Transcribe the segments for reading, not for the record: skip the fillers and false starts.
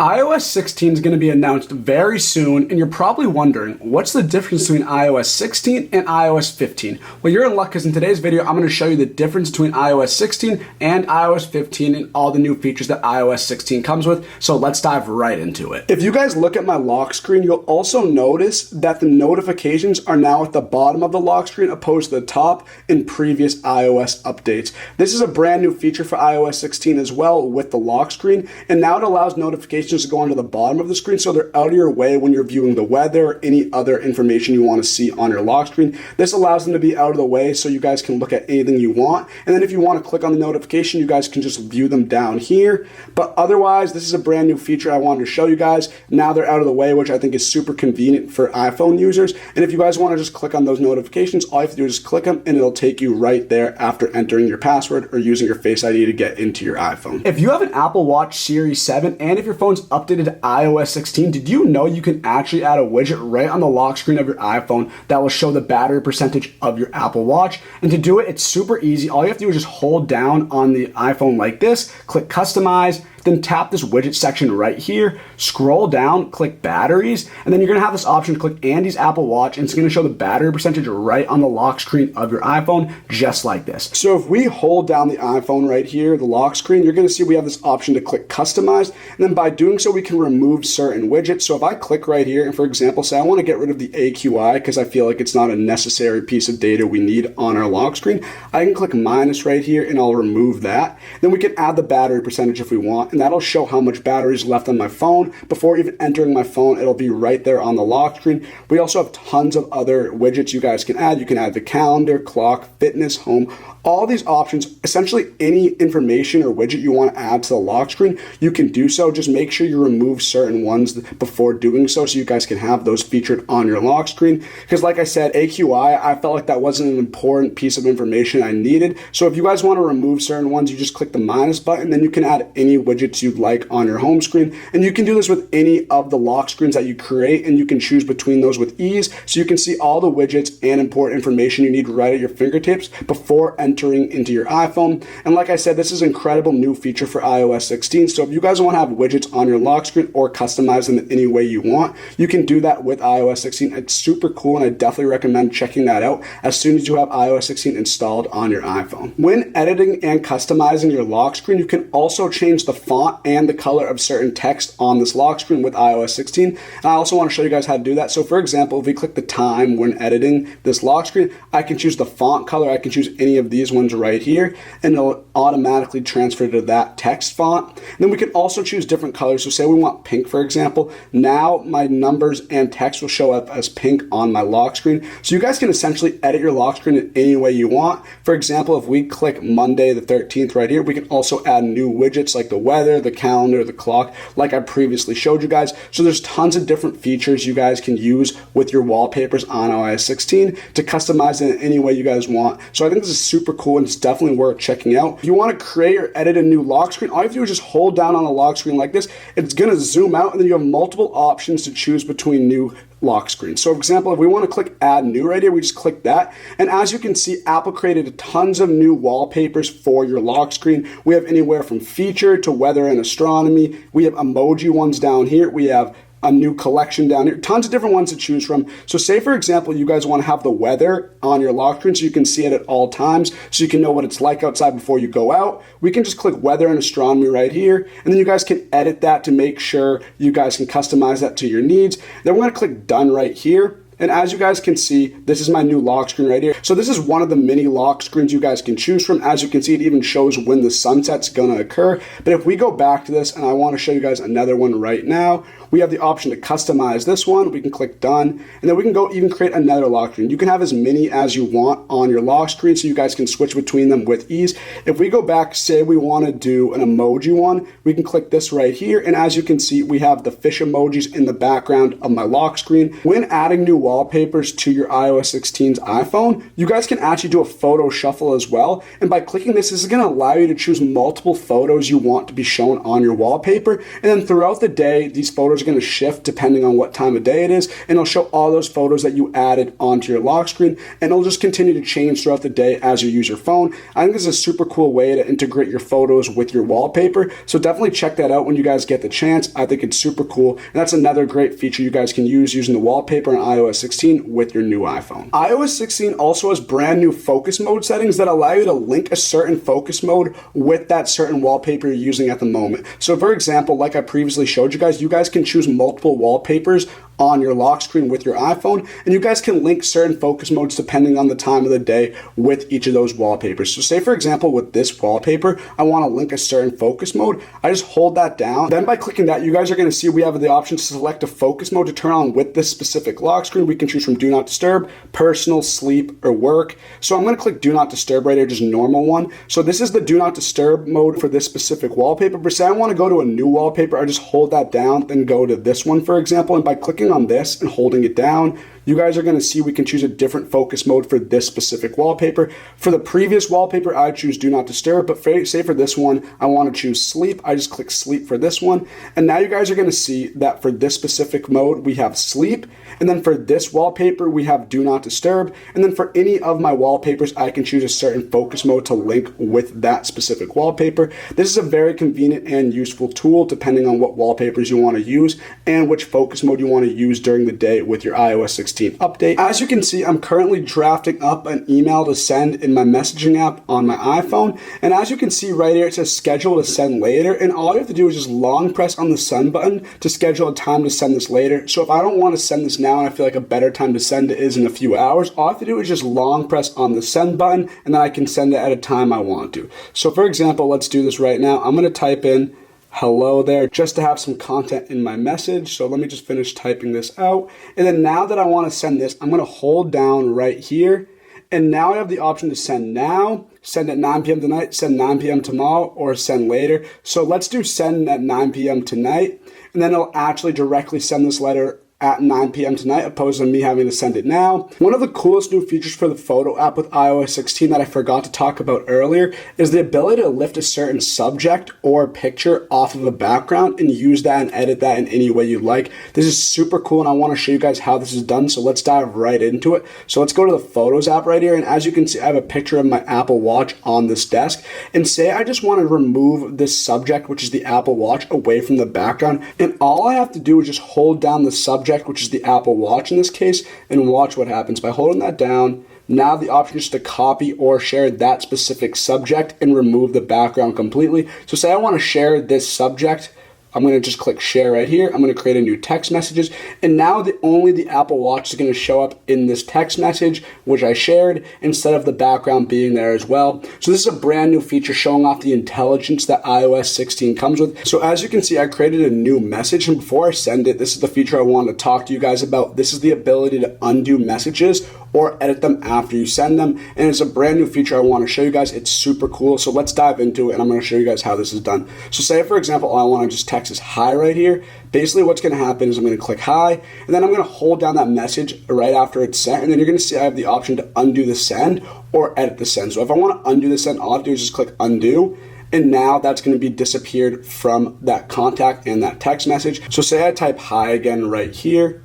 iOS 16 is going to be announced very soon, and you're probably wondering, what's the difference between iOS 16 and iOS 15? Well, you're in luck because in today's video, I'm going to show you the difference between iOS 16 and iOS 15 and all the new features that iOS 16 comes with, so let's dive right into it. If you guys look at my lock screen, you'll also notice that the notifications are now at the bottom of the lock screen opposed to the top in previous iOS updates. This is a brand new feature for iOS 16 as well with the lock screen, and now it allows notifications to go onto the bottom of the screen so they're out of your way when you're viewing the weather or any other information you want to see on your lock screen. This allows them to be out of the way so you guys can look at anything you want, and then if you want to click on the notification, you guys can just view them down here. But otherwise, this is a brand new feature I wanted to show you guys. Now they're out of the way, which I think is super convenient for iPhone users. And if you guys want to just click on those notifications, all you have to do is just click them and it'll take you right there after entering your password or using your Face ID to get into your iPhone. If you have an Apple Watch Series 7 and if your phone's updated to iOS 16, did you know you can actually add a widget right on the lock screen of your iPhone that will show the battery percentage of your Apple Watch? And to do it, it's super easy. All you have to do is just hold down on the iPhone like this, click customize, then tap this widget section right here, scroll down, click batteries, and then you're gonna have this option to click Andy's Apple Watch, and it's gonna show the battery percentage right on the lock screen of your iPhone, just like this. So if we hold down the iPhone right here, the lock screen, you're gonna see we have this option to click customize, and then by doing so, we can remove certain widgets. So if I click right here, and for example, say I wanna get rid of the AQI because I feel like it's not a necessary piece of data we need on our lock screen, I can click minus right here and I'll remove that. Then we can add the battery percentage if we want, and that'll show how much battery is left on my phone. Before even entering my phone, it'll be right there on the lock screen. We also have tons of other widgets you guys can add. You can add the calendar, clock, fitness, home, all these options. Essentially any information or widget you want to add to the lock screen, you can do so. Just make sure you remove certain ones before doing so you guys can have those featured on your lock screen. Because like I said, AQI, I felt like that wasn't an important piece of information I needed. So if you guys want to remove certain ones, you just click the minus button, then you can add any widgets you'd like on your home screen. And you can do this with any of the lock screens that you create, and you can choose between those with ease. So you can see all the widgets and important information you need right at your fingertips before entering into your iPhone. And like I said, this is an incredible new feature for iOS 16. So if you guys want to have widgets on your lock screen or customize them in any way you want, you can do that with iOS 16. It's super cool, and I definitely recommend checking that out as soon as you have iOS 16 installed on your iPhone. When editing and customizing your lock screen, you can also change the font and the color of certain text on this lock screen with iOS 16. And I also want to show you guys how to do that. So for example, if we click the time when editing this lock screen, I can choose the font color. I can choose any of these ones right here, and it'll automatically transfer to that text font. And then we can also choose different colors. So say we want pink, for example. Now my numbers and text will show up as pink on my lock screen. So you guys can essentially edit your lock screen in any way you want. For example, if we click Monday the 13th right here, we can also add new widgets like the weather, the calendar, the clock, like I previously showed you guys. So there's tons of different features you guys can use with your wallpapers on iOS 16 to customize it in any way you guys want. So I think this is super cool, and it's definitely worth checking out. If you want to create or edit a new lock screen, all you have to do is just hold down on the lock screen like this. It's going to zoom out, and then you have multiple options to choose between new lock screen. So for example, if we want to click add new right here, we just click that. And as you can see, Apple created tons of new wallpapers for your lock screen. We have anywhere from feature to weather and astronomy. We have emoji ones down here. We have a new collection down here, tons of different ones to choose from. So say for example, you guys want to have the weather on your lock screen so you can see it at all times, so you can know what it's like outside before you go out. We can just click weather and astronomy right here, and then you guys can edit that to make sure you guys can customize that to your needs. Then we're going to click done right here. And as you guys can see, this is my new lock screen right here. So this is one of the mini lock screens you guys can choose from. As you can see, it even shows when the sunset's gonna occur. But if we go back to this, and I wanna show you guys another one right now, we have the option to customize this one. We can click done, and then we can go even create another lock screen. You can have as many as you want on your lock screen so you guys can switch between them with ease. If we go back, say we wanna do an emoji one, we can click this right here. And as you can see, we have the fish emojis in the background of my lock screen. When adding new wallpapers to your iOS 16's iPhone, you guys can actually do a photo shuffle as well. And by clicking this is going to allow you to choose multiple photos you want to be shown on your wallpaper. And then throughout the day, these photos are going to shift depending on what time of day it is. And it'll show all those photos that you added onto your lock screen. And it'll just continue to change throughout the day as you use your phone. I think this is a super cool way to integrate your photos with your wallpaper. So definitely check that out when you guys get the chance. I think it's super cool. And that's another great feature you guys can use using the wallpaper on iOS 16 with your new iPhone. iOS 16 also has brand new focus mode settings that allow you to link a certain focus mode with that certain wallpaper you're using at the moment. So for example, like I previously showed you guys can choose multiple wallpapers on your lock screen with your iPhone, and you guys can link certain focus modes depending on the time of the day with each of those wallpapers. So say for example with this wallpaper, I want to link a certain focus mode. I just hold that down. Then by clicking that, you guys are going to see we have the option to select a focus mode to turn on with this specific lock screen. We can choose from do not disturb, personal, sleep, or work. So I'm going to click do not disturb right here, just normal one. So this is the do not disturb mode for this specific wallpaper. But say I want to go to a new wallpaper, I just hold that down, then go to this one, for example, and by clicking on this and holding it down, you guys are going to see we can choose a different focus mode for this specific wallpaper. For the previous wallpaper, I choose do not disturb, but say for this one, I want to choose sleep. I just click sleep for this one. And now you guys are going to see that for this specific mode, we have sleep. And then for this wallpaper, we have do not disturb. And then for any of my wallpapers, I can choose a certain focus mode to link with that specific wallpaper. This is a very convenient and useful tool depending on what wallpapers you want to use and which focus mode you want to use during the day with your iOS 16 update. As you can see, I'm currently drafting up an email to send in my messaging app on my iPhone. And as you can see right here, it says schedule to send later. And all you have to do is just long press on the send button to schedule a time to send this later. So if I don't want to send this now and I feel like a better time to send it is in a few hours, all I have to do is just long press on the send button and then I can send it at a time I want to. So for example, let's do this right now. I'm going to type in hello there just to have some content in my message. So let me just finish typing this out. And then now that I want to send this, I'm going to hold down right here. And now I have the option to send now, send at 9 p.m. tonight, send 9 p.m. tomorrow, or send later. So let's do send at 9 p.m. tonight. And then it'll actually directly send this letter at 9 p.m. tonight, opposed to me having to send it now. One of the coolest new features for the photo app with iOS 16 that I forgot to talk about earlier is the ability to lift a certain subject or picture off of a background and use that and edit that in any way you like. This is super cool and I want to show you guys how this is done, so let's dive right into it. So let's go to the Photos app right here, and as you can see, I have a picture of my Apple Watch on this desk, and say I just want to remove this subject, which is the Apple Watch, away from the background, and all I have to do is just hold down the subject, which is the Apple Watch in this case, and watch what happens. By holding that down, now the option is to copy or share that specific subject and remove the background completely. So say I want to share this subject, I'm going to just click share right here. I'm going to create a new text messages. And now only the Apple Watch is going to show up in this text message, which I shared, instead of the background being there as well. So this is a brand new feature showing off the intelligence that iOS 16 comes with. So as you can see, I created a new message. And before I send it, this is the feature I wanted to talk to you guys about. This is the ability to undo messages or edit them after you send them. And it's a brand new feature I want to show you guys. It's super cool. So let's dive into it and I'm going to show you guys how this is done. So say, for example, I want to just text this hi right here. Basically what's going to happen is I'm going to click hi, and then I'm going to hold down that message right after it's sent, and then you're going to see I have the option to undo the send or edit the send. So if I want to undo the send, all I have to do is just click undo, and now that's going to be disappeared from that contact and that text message. So say I type hi again right here,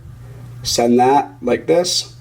send that like this.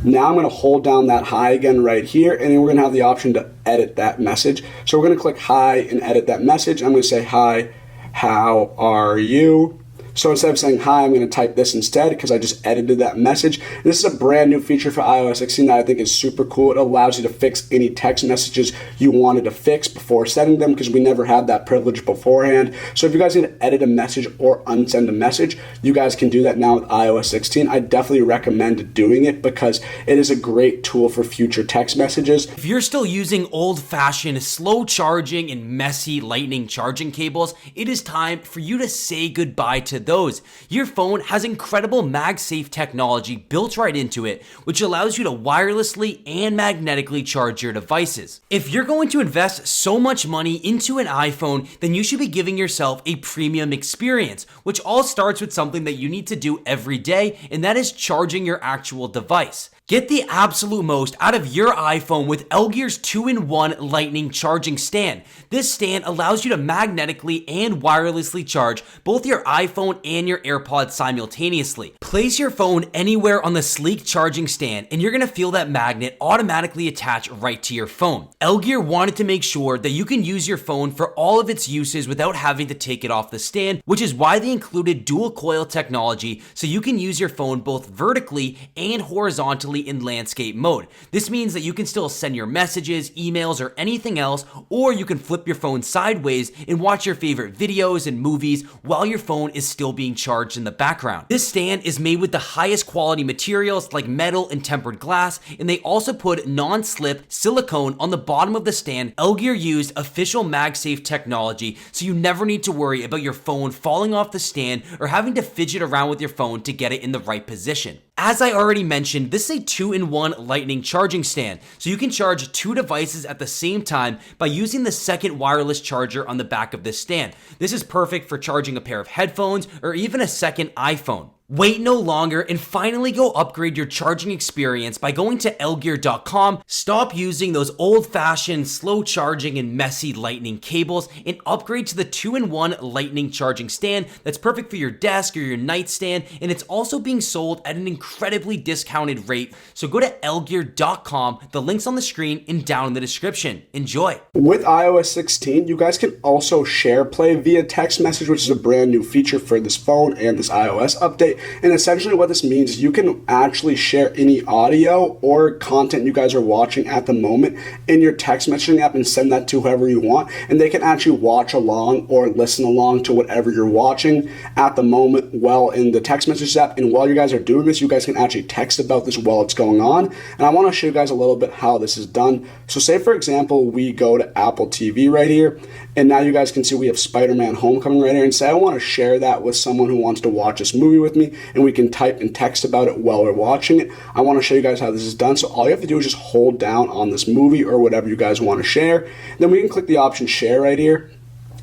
Now I'm going to hold down that hi again right here, and then we're going to have the option to edit that message. So we're going to click hi and edit that message. I'm going to say hi, how are you? So instead of saying hi, I'm going to type this instead because I just edited that message. This is a brand new feature for iOS 16 that I think is super cool. It allows you to fix any text messages you wanted to fix before sending them, because we never had that privilege beforehand. So if you guys need to edit a message or unsend a message, you guys can do that now with iOS 16. I definitely recommend doing it because it is a great tool for future text messages. If you're still using old-fashioned, slow charging and messy lightning charging cables, it is time for you to say goodbye to those. Your phone has incredible MagSafe technology built right into it, which allows you to wirelessly and magnetically charge your devices. If you're going to invest so much money into an iPhone, then you should be giving yourself a premium experience, which all starts with something that you need to do every day, and that is charging your actual device. Get the absolute most out of your iPhone with LGear's 2-in-1 lightning charging stand. This stand allows you to magnetically and wirelessly charge both your iPhone and your AirPods simultaneously. Place your phone anywhere on the sleek charging stand and you're going to feel that magnet automatically attach right to your phone. LGear wanted to make sure that you can use your phone for all of its uses without having to take it off the stand, which is why they included dual coil technology so you can use your phone both vertically and horizontally in landscape mode. This means that you can still send your messages, emails, or anything else, or you can flip your phone sideways and watch your favorite videos and movies while your phone is still being charged in the background. This stand is made with the highest quality materials like metal and tempered glass, and they also put non-slip silicone on the bottom of the stand. LGear used official MagSafe technology, so you never need to worry about your phone falling off the stand or having to fidget around with your phone to get it in the right position. As I already mentioned, this is a 2-in-1 lightning charging stand, so you can charge two devices at the same time by using the second wireless charger on the back of this stand. This is perfect for charging a pair of headphones or even a second iPhone. Wait no longer and finally go upgrade your charging experience by going to LGear.com. Stop using those old-fashioned, slow charging and messy lightning cables and upgrade to the 2-in-1 lightning charging stand that's perfect for your desk or your nightstand, and it's also being sold at an incredibly discounted rate. So go to LGear.com. The link's on the screen and down in the description. Enjoy. With iOS 16, you guys can also share play via text message, which is a brand new feature for this phone and this iOS update. And essentially what this means is you can actually share any audio or content you guys are watching at the moment in your text messaging app and send that to whoever you want. And they can actually watch along or listen along to whatever you're watching at the moment while in the text message app. And while you guys are doing this, you guys can actually text about this while it's going on. And I want to show you guys a little bit how this is done. So say, for example, we go to Apple TV right here. And now you guys can see we have Spider-Man Homecoming right here, and say I want to share that with someone who wants to watch this movie with me, and we can type and text about it while we're watching it. I want to show you guys how this is done. So all you have to do is just hold down on this movie or whatever you guys want to share. Then we can click the option share right here.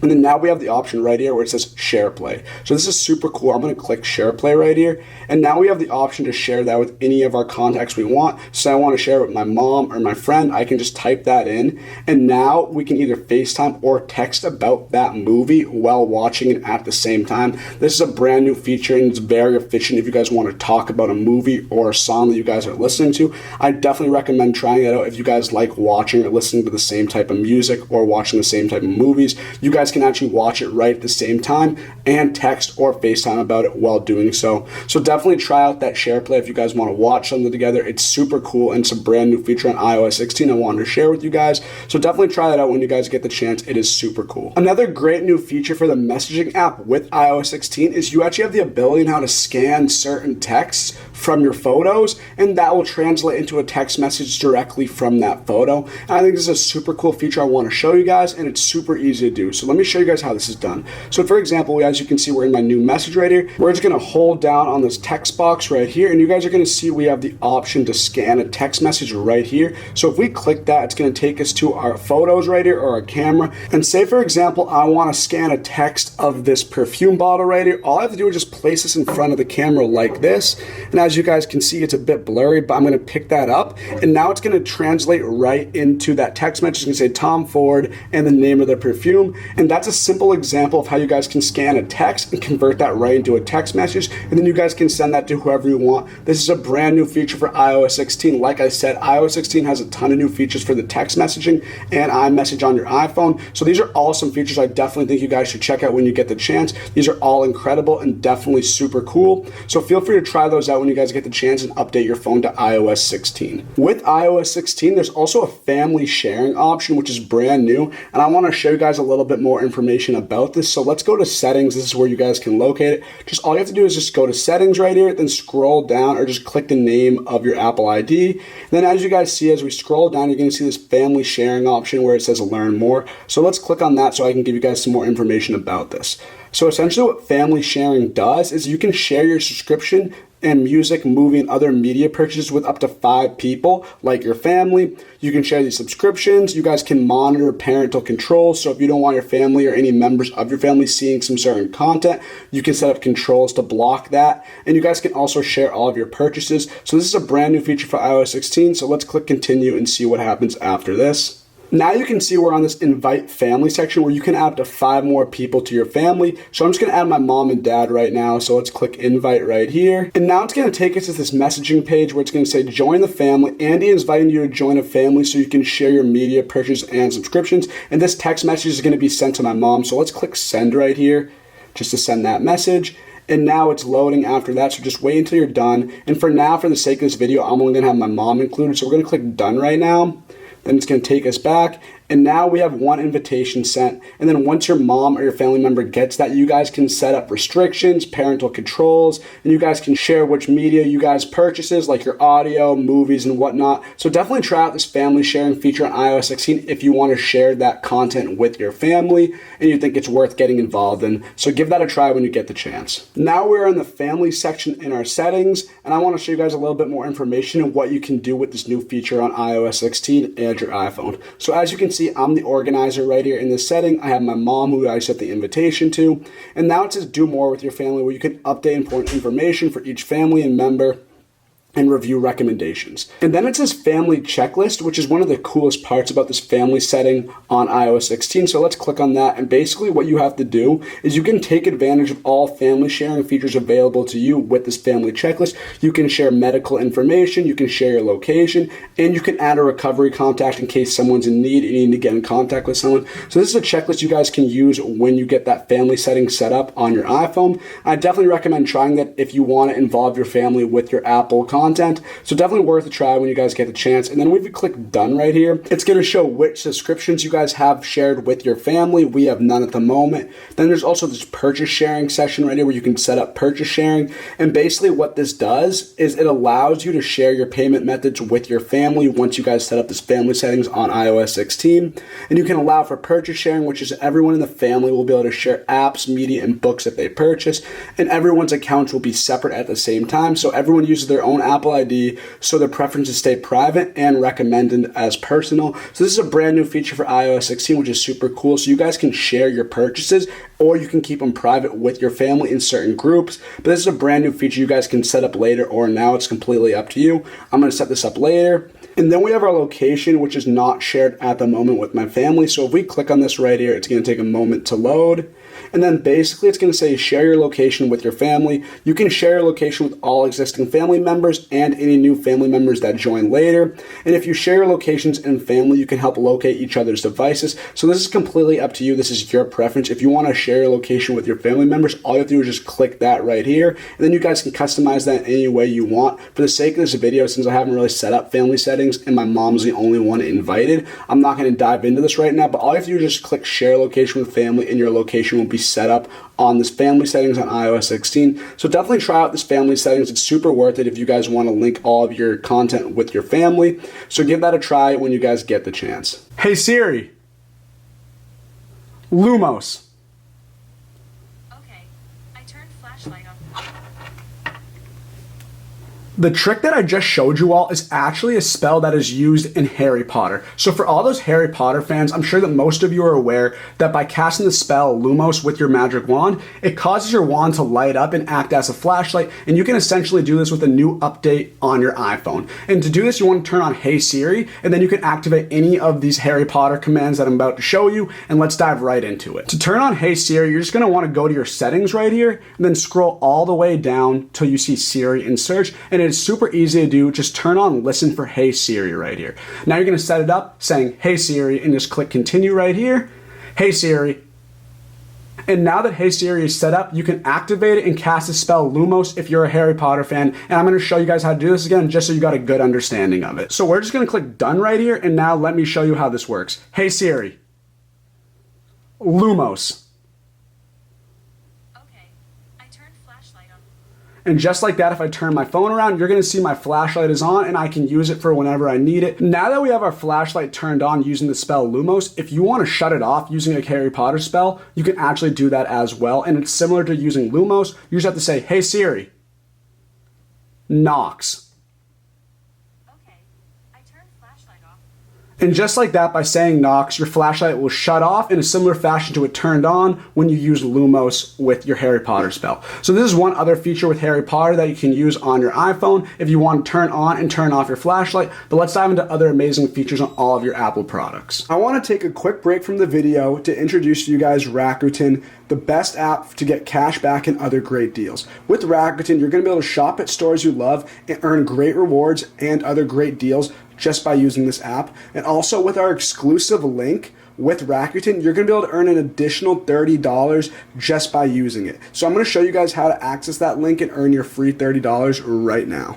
And then now we have the option right here where it says share play. So this is super cool. I'm going to click share play right here. And now we have the option to share that with any of our contacts we want. So I want to share it with my mom or my friend. I can just type that in. And now we can either FaceTime or text about that movie while watching it at the same time. This is a brand new feature and it's very efficient if you guys want to talk about a movie or a song that you guys are listening to. I definitely recommend trying it out if you guys like watching or listening to the same type of music or watching the same type of movies. You guys can actually watch it right at the same time and text or FaceTime about it while doing so. So definitely try out that share play if you guys want to watch something together. It's super cool and it's a brand new feature on iOS 16 I wanted to share with you guys. So definitely try that out when you guys get the chance. It is super cool. Another great new feature for the messaging app with iOS 16 is you actually have the ability now to scan certain texts from your photos, and that will translate into a text message directly from that photo. And I think this is a super cool feature I want to show you guys, and it's super easy to do. So let me show you guys how this is done. So for example, as you can see, we're in my new message right here. We're just going to hold down on this text box right here, and you guys are going to see we have the option to scan a text message right here. So if we click that, it's going to take us to our photos right here or our camera. And say, for example, I want to scan a text of this perfume bottle right here. All I have to do is just place this in front of the camera like this. And as you guys can see, it's a bit blurry, but I'm going to pick that up. And now it's going to translate right into that text message. It's going to say Tom Ford and the name of the perfume. And that's a simple example of how you guys can scan a text and convert that right into a text message. And then you guys can send that to whoever you want. This is a brand new feature for iOS 16. Like I said, iOS 16 has a ton of new features for the text messaging and iMessage on your iPhone. So these are awesome features I definitely think you guys should check out when you get the chance. These are all incredible and definitely super cool. So feel free to try those out when you guys get the chance and update your phone to iOS 16. With iOS 16, there's also a family sharing option, which is brand new, and I want to show you guys a little bit more information about this. So let's go to settings. This is where you guys can locate it. Just all you have to do is just go to settings right here, then scroll down or just click the name of your Apple ID. Then as you guys see, as we scroll down, you're going to see this family sharing option where it says learn more. So let's click on that so I can give you guys some more information about this. So essentially what family sharing does is you can share your subscription and music, movie, and other media purchases with up to 5 people, like your family. You can share these subscriptions. You guys can monitor parental controls. So if you don't want your family or any members of your family seeing some certain content, you can set up controls to block that. And you guys can also share all of your purchases. So this is a brand new feature for iOS 16. So let's click continue and see what happens after this. Now you can see we're on this invite family section where you can add up to 5 more people to your family. So I'm just going to add my mom and dad right now. So let's click invite right here. And now it's going to take us to this messaging page where it's going to say join the family. Andy is inviting you to join a family so you can share your media purchases and subscriptions. And this text message is going to be sent to my mom. So let's click send right here just to send that message. And now it's loading after that, so just wait until you're done. And for now, for the sake of this video, I'm only going to have my mom included. So we're going to click done right now. Then it's going to take us back. And now we have 1 invitation sent. And then once your mom or your family member gets that, you guys can set up restrictions, parental controls, and you guys can share which media you guys purchases, like your audio, movies, and whatnot. So definitely try out this family sharing feature on iOS 16 if you want to share that content with your family and you think it's worth getting involved in. So give that a try when you get the chance. Now we're in the family section in our settings, and I want to show you guys a little bit more information on what you can do with this new feature on iOS 16 and your iPhone. So as you can see, I'm the organizer right here in this setting. I have my mom who I set the invitation to. And now it says do more with your family where you can update important information for each family and member and review recommendations. And then it says family checklist, which is one of the coolest parts about this family setting on iOS 16. So let's click on that. And basically what you have to do is you can take advantage of all family sharing features available to you with this family checklist. You can share medical information, you can share your location, and you can add a recovery contact in case someone's in need and you need to get in contact with someone. So this is a checklist you guys can use when you get that family setting set up on your iPhone. I definitely recommend trying that if you want to involve your family with your Apple content. So definitely worth a try when you guys get the chance. And then when we click done right here, it's going to show which subscriptions you guys have shared with your family. We have none at the moment. Then there's also this purchase sharing section right here where you can set up purchase sharing. And basically what this does is it allows you to share your payment methods with your family once you guys set up this family settings on iOS 16. And you can allow for purchase sharing, which is everyone in the family will be able to share apps, media, and books that they purchase. And everyone's accounts will be separate at the same time. So everyone uses their own Apple ID, so their preferences stay private and recommended as personal. So this is a brand new feature for iOS 16, which is super cool. So you guys can share your purchases or you can keep them private with your family in certain groups. But this is a brand new feature you guys can set up later or now. It's completely up to you. I'm going to set this up later. And then we have our location, which is not shared at the moment with my family. So if we click on this right here, it's going to take a moment to load. And then basically it's going to say share your location with your family. You can share your location with all existing family members and any new family members that join later. And if you share your locations in family, you can help locate each other's devices. So this is completely up to you. This is your preference. If you want to share your location with your family members, all you have to do is just click that right here. And then you guys can customize that any way you want. For the sake of this video, since I haven't really set up family settings and my mom's the only one invited, I'm not going to dive into this right now, but all you have to do is just click share location with family and your location will be set up on this family settings on iOS 16. So definitely try out this family settings. It's super worth it if you guys want to link all of your content with your family. So give that a try when you guys get the chance. Hey Siri, Lumos. Okay, I turned flashlight on. The trick that I just showed you all is actually a spell that is used in Harry Potter. So for all those Harry Potter fans, I'm sure that most of you are aware that by casting the spell Lumos with your magic wand, it causes your wand to light up and act as a flashlight, and you can essentially do this with a new update on your iPhone. And to do this, you want to turn on Hey Siri, and then you can activate any of these Harry Potter commands that I'm about to show you, and let's dive right into it. To turn on Hey Siri, you're just going to want to go to your settings right here, and then scroll all the way down till you see Siri in search, and it's super easy to do. Just turn on listen for Hey Siri right here. Now you're going to set it up saying Hey Siri and just click continue right here. Hey Siri. And now that Hey Siri is set up, you can activate it and cast the spell Lumos if you're a Harry Potter fan. And I'm going to show you guys how to do this again, just so you got a good understanding of it. So we're just going to click done right here. And now let me show you how this works. Hey Siri, Lumos. Okay. I turned flashlight on. And just like that, if I turn my phone around, you're going to see my flashlight is on and I can use it for whenever I need it. Now that we have our flashlight turned on using the spell Lumos, if you want to shut it off using a Harry Potter spell, you can actually do that as well. And it's similar to using Lumos. You just have to say, hey Siri, Knox. Okay. I turned flashlight off. And just like that, by saying Knox, your flashlight will shut off in a similar fashion to it turned on when you use Lumos with your Harry Potter spell. So this is one other feature with Harry Potter that you can use on your iPhone if you want to turn on and turn off your flashlight. But let's dive into other amazing features on all of your Apple products. I want to take a quick break from the video to introduce to you guys Rakuten, the best app to get cash back and other great deals. With Rakuten, you're going to be able to shop at stores you love and earn great rewards and other great deals just by using this app. And also with our exclusive link with Rakuten, you're going to be able to earn an additional $30 just by using it. So I'm going to show you guys how to access that link and earn your free $30 right now.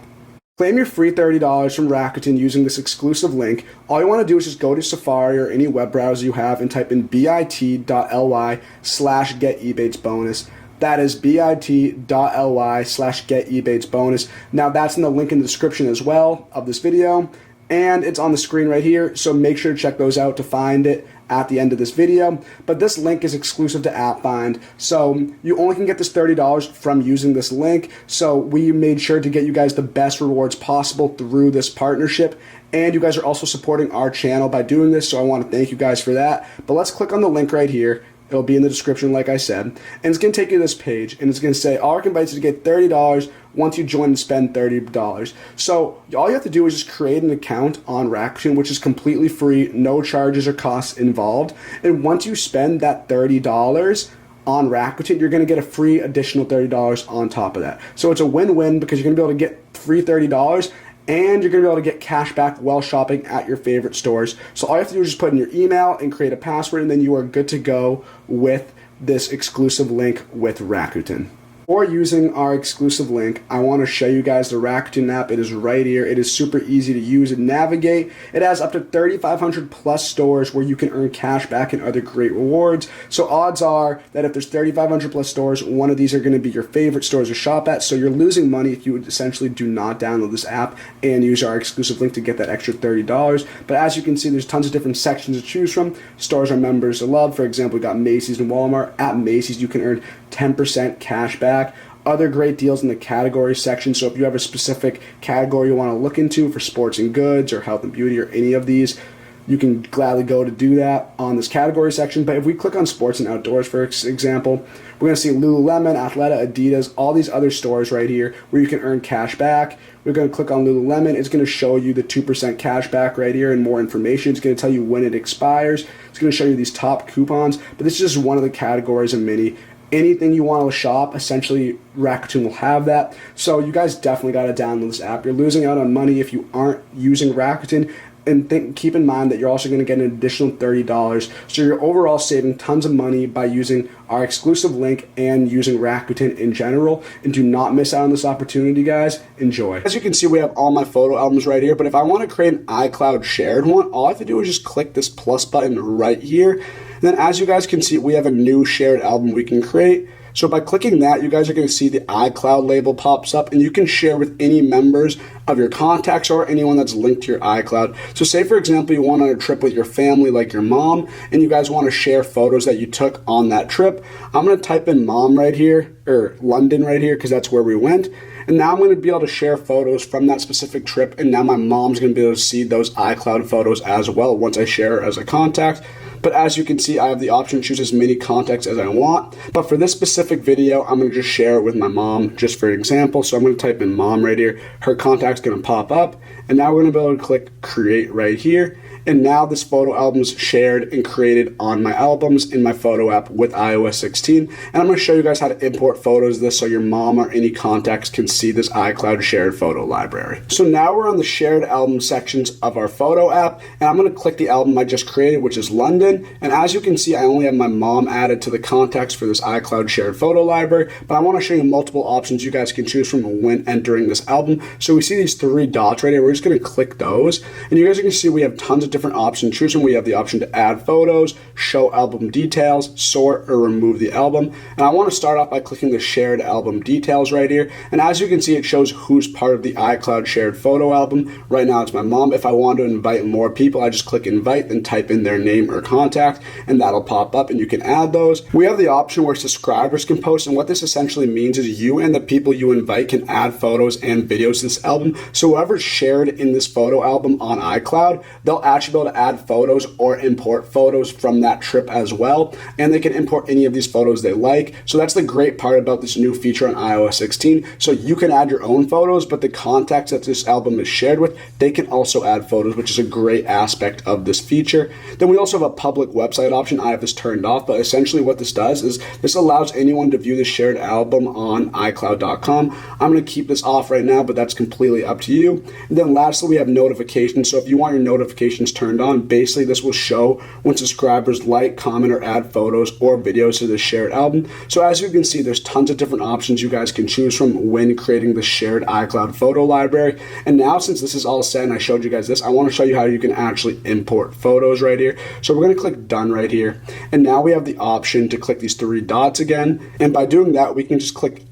Claim your free $30 from Rakuten using this exclusive link. All you want to do is just go to Safari or any web browser you have and type in bit.ly/getebates-bonus. That is bit.ly/getebates-bonus. Now that's in the link in the description as well of this video. And it's on the screen right here, so make sure to check those out to find it at the end of this video. But this link is exclusive to AppFind, so you only can get this $30 from using this link. So we made sure to get you guys the best rewards possible through this partnership. And you guys are also supporting our channel by doing this, so I want to thank you guys for that. But let's click on the link right here. It'll be in the description, like I said. And it's going to take you to this page, and it's going to say, Ark invites you to get $30 once you join and spend $30. So all you have to do is just create an account on Rakuten, which is completely free, no charges or costs involved. And once you spend that $30 on Rakuten, you're going to get a free additional $30 on top of that. So it's a win-win because you're going to be able to get free $30 and you're going to be able to get cash back while shopping at your favorite stores. So all you have to do is just put in your email and create a password, and then you are good to go with this exclusive link with Rakuten. Before using our exclusive link, I want to show you guys the Rakuten app. It is right here. It is super easy to use and navigate. It has up to 3,500 plus stores where you can earn cash back and other great rewards. So odds are that if there's 3,500 plus stores, one of these are going to be your favorite stores to shop at. So you're losing money if you would essentially do not download this app and use our exclusive link to get that extra $30. But as you can see, there's tons of different sections to choose from. Stores our members love. For example, we got Macy's and Walmart. At Macy's, you can earn 10% cash back. Other great deals in the category section. So if you have a specific category you want to look into for sports and goods or health and beauty or any of these, you can gladly go to do that on this category section. But if we click on sports and outdoors, for example, we're going to see Lululemon, Athleta, Adidas, all these other stores right here where you can earn cash back. We're going to click on Lululemon. It's going to show you the 2% cash back right here and more information. It's going to tell you when it expires. It's going to show you these top coupons. But this is just one of the categories of many. Anything you want to shop, essentially Rakuten will have that. So you guys definitely got to download this app. You're losing out on money if you aren't using Rakuten. And keep in mind that you're also going to get an additional $30. So you're overall saving tons of money by using our exclusive link and using Rakuten in general. And do not miss out on this opportunity, guys. Enjoy. As you can see, we have all my photo albums right here. But if I want to create an iCloud shared one, all I have to do is just click this plus button right here. And then as you guys can see, we have a new shared album we can create. So by clicking that, you guys are going to see the iCloud label pops up, and you can share with any members of your contacts or anyone that's linked to your iCloud. So say, for example, you went on a trip with your family, like your mom, and you guys want to share photos that you took on that trip. I'm going to type in mom right here, or London right here, because that's where we went. And now I'm going to be able to share photos from that specific trip, and now my mom's going to be able to see those iCloud photos as well once I share her as a contact. But as you can see, I have the option to choose as many contacts as I want. But for this specific video, I'm going to just share it with my mom, just for example. So I'm going to type in mom right here. Her contact's going to pop up. And now we're going to be able to click create right here. and now this photo album is shared and created on my albums in my photo app with iOS 16. And I'm going to show you guys how to import photos of this so your mom or any contacts can see this iCloud shared photo library. So now we're on the shared album sections of our photo app, and I'm going to click the album I just created, which is London. And as you can see, I only have my mom added to the contacts for this iCloud shared photo library, but I want to show you multiple options you guys can choose from when entering this album. So we see these three dots right here. We're just going to click those, and you guys can see we have tons of different options to choose from. We have the option to add photos, show album details, sort, or remove the album. And I want to start off by clicking the shared album details right here. And as you can see, it shows who's part of the iCloud shared photo album. Right now it's my mom. If I want to invite more people, I just click invite, then type in their name or contact, and that'll pop up and you can add those. We have the option where subscribers can post, and what this essentially means is you and the people you invite can add photos and videos to this album. So whoever's shared in this photo album on iCloud, they'll actually be able to add photos or import photos from that trip as well, and they can import any of these photos they like. So that's the great part about this new feature on iOS 16. So you can add your own photos, but the contacts that this album is shared with, they can also add photos, which is a great aspect of this feature. Then we also have a public website option. I have this turned off, but essentially what this does is this allows anyone to view the shared album on iCloud.com. I'm going to keep this off right now, but that's completely up to you. And then lastly, we have notifications. So if you want your notifications turned on, basically this will show when subscribers like, comment, or add photos or videos to the shared album. So as you can see, there's tons of different options you guys can choose from when creating the shared iCloud photo library. And now since this is all set and I showed you guys this, I want to show you how you can actually import photos right here. So we're going to click done right here. And now we have the option to click these three dots again. And by doing that, we can just click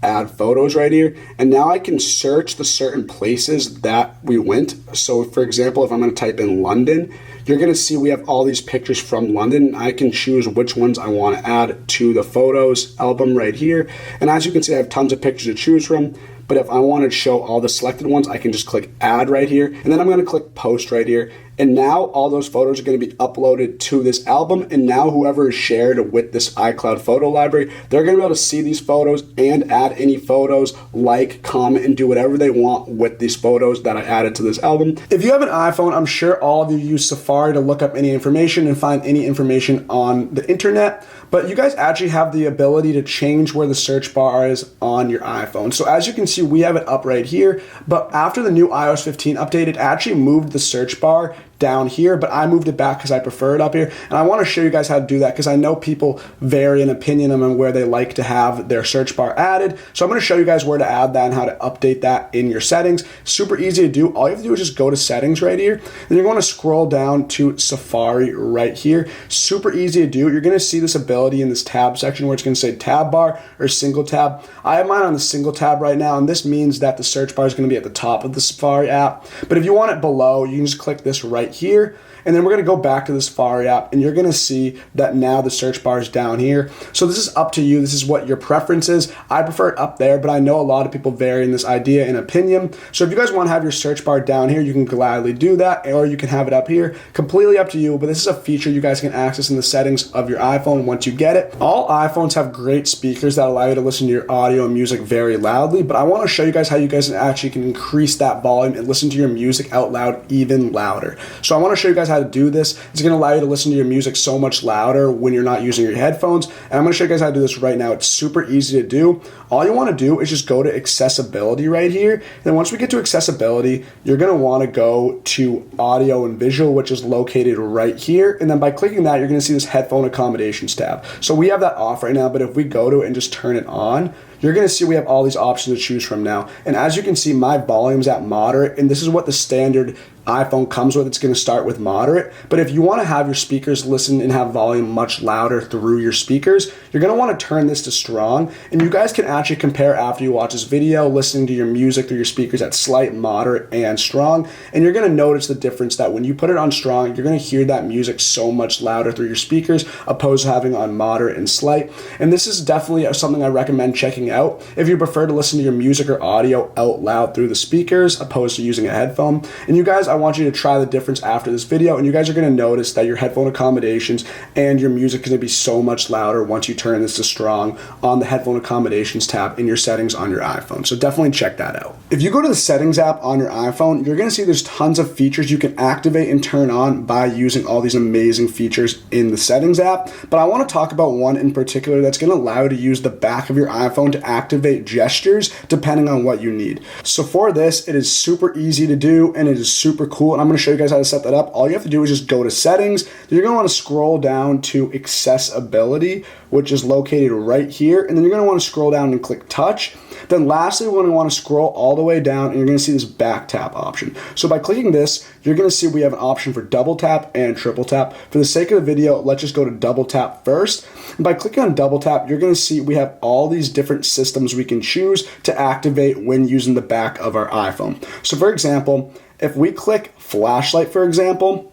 add photos right here, and now I can search the certain places that we went. So for example, if I'm going to type in London, you're going to see we have all these pictures from London. I can choose which ones I want to add to the photos album right here, and as you can see, I have tons of pictures to choose from. But if I want to show all the selected ones, I can just click add right here, and then I'm going to click post right here. And now all those photos are going to be uploaded to this album. And now whoever is shared with this iCloud photo library, they're going to be able to see these photos and add any photos, like, comment, and do whatever they want with these photos that I added to this album. If you have an iPhone, I'm sure all of you use Safari to look up any information and find any information on the internet. But you guys actually have the ability to change where the search bar is on your iPhone. So as you can see, we have it up right here. But after the new iOS 15 update, it actually moved the search bar down here, but I moved it back because I prefer it up here. And I want to show you guys how to do that because I know people vary in opinion on where they like to have their search bar added. So I'm going to show you guys where to add that and how to update that in your settings. Super easy to do. All you have to do is just go to settings right here. Then you're going to scroll down to Safari right here. Super easy to do. You're going to see this ability in this tab section where it's going to say tab bar or single tab. I have mine on the single tab right now, and this means that the search bar is going to be at the top of the Safari app. But if you want it below, you can just click this right here, and then we're going to go back to the Safari app, and you're going to see that now the search bar is down here. So this is up to you. This is what your preference is. I prefer it up there, but I know a lot of people vary in this idea and opinion. So if you guys want to have your search bar down here, you can gladly do that, or you can have it up here. Completely up to you, but this is a feature you guys can access in the settings of your iPhone once you get it. All iPhones have great speakers that allow you to listen to your audio and music very loudly, but I want to show you guys how you guys actually can increase that volume and listen to your music out loud even louder. So I want to show you guys how to do this. It's going to allow you to listen to your music so much louder when you're not using your headphones. And I'm going to show you guys how to do this right now. It's super easy to do. All you want to do is just go to accessibility right here. And then once we get to accessibility, you're going to want to go to audio and visual, which is located right here. And then by clicking that, you're going to see this headphone accommodations tab. So we have that off right now, but if we go to it and just turn it on, you're going to see we have all these options to choose from now. And as you can see, my volume's at moderate, and this is what the standard iPhone comes with. It's going to start with moderate. But if you want to have your speakers listen and have volume much louder through your speakers, you're going to want to turn this to strong. And you guys can actually compare after you watch this video, listening to your music through your speakers at slight, moderate, and strong. And you're going to notice the difference that when you put it on strong, you're going to hear that music so much louder through your speakers opposed to having on moderate and slight. And this is definitely something I recommend checking checking out if you prefer to listen to your music or audio out loud through the speakers opposed to using a headphone. And you guys, I want you to try the difference after this video, and you guys are going to notice that your headphone accommodations and your music is going to be so much louder once you turn this to strong on the headphone accommodations tab in your settings on your iPhone. So definitely check that out. If you go to the settings app on your iPhone, you're going to see there's tons of features you can activate and turn on by using all these amazing features in the settings app. But I want to talk about one in particular that's going to allow you to use the back of your iPhone to activate gestures depending on what you need. So for this, it is super easy to do and it is super cool. And I'm going to show you guys how to set that up. All you have to do is just go to settings. You're going to want to scroll down to accessibility, which is located right here. And then you're going to want to scroll down and click touch. Then lastly, we're going to want to scroll all the way down and you're going to see this back tap option. So by clicking this, you're going to see we have an option for double tap and triple tap. For the sake of the video, let's just go to double tap first. And by clicking on double tap, you're going to see we have all these different systems we can choose to activate when using the back of our iPhone. So for example, if we click flashlight, for example,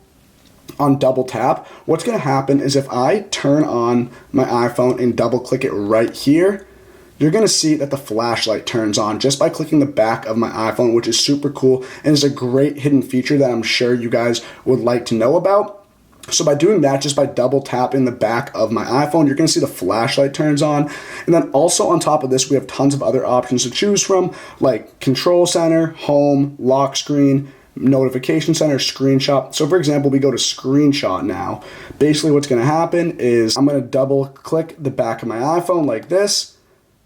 on double tap, what's going to happen is if I turn on my iPhone and double click it right here, you're going to see that the flashlight turns on just by clicking the back of my iPhone, which is super cool and is a great hidden feature that I'm sure you guys would like to know about. So by doing that, just by double tapping the back of my iPhone, you're going to see the flashlight turns on. And then also on top of this, we have tons of other options to choose from, like control center, home, lock screen, notification center, screenshot. So for example, we go to screenshot now. Basically what's going to happen is I'm going to double click the back of my iPhone like this.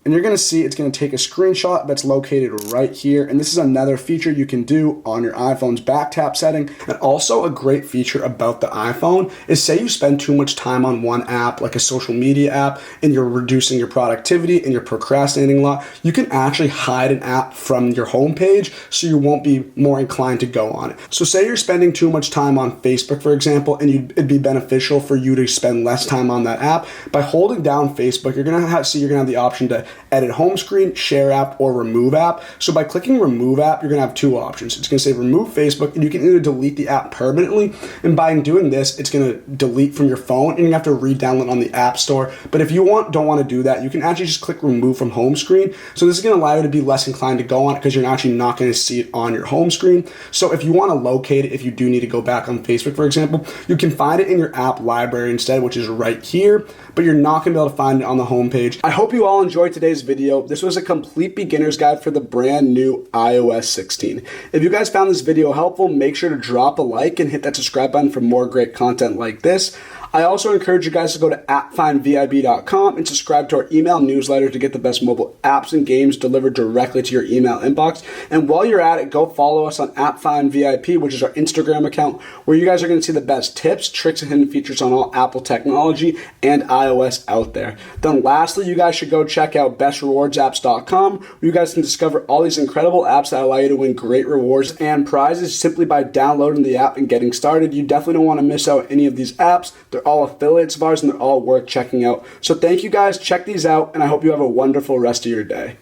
And you're going to see it's going to take a screenshot that's located right here. And this is another feature you can do on your iPhone's back tap setting. And also a great feature about the iPhone is say you spend too much time on one app, like a social media app, and you're reducing your productivity and you're procrastinating a lot, you can actually hide an app from your home page so you won't be more inclined to go on it. So say you're spending too much time on Facebook, for example, and it'd be beneficial for you to spend less time on that app. By holding down Facebook, you're going to have the option to edit home screen, share app, or remove app. So by clicking remove app, you're going to have two options. It's going to say remove Facebook, and you can either delete the app permanently, and by doing this, it's going to delete from your phone, and you have to re-download on the App Store. But if you don't want to do that, you can actually just click remove from home screen. So this is going to allow you to be less inclined to go on it because you're actually not going to see it on your home screen. So if you want to locate it, if you do need to go back on Facebook, for example, you can find it in your app library instead, which is right here, but you're not going to be able to find it on the home page. I hope you all enjoyed today's video. This was a complete beginner's guide for the brand new iOS 16. If you guys found this video helpful, make sure to drop a like and hit that subscribe button for more great content like this. I also encourage you guys to go to appfindvib.com and subscribe to our email newsletter to get the best mobile apps and games delivered directly to your email inbox. And while you're at it, go follow us on AppFindVIP, which is our Instagram account, where you guys are going to see the best tips, tricks, and hidden features on all Apple technology and iOS out there. Then lastly, you guys should go check out bestrewardsapps.com, where you guys can discover all these incredible apps that allow you to win great rewards and prizes simply by downloading the app and getting started. You definitely don't want to miss out any of these apps. They're all affiliates of ours and they're all worth checking out. So thank you guys, check these out, and I hope you have a wonderful rest of your day.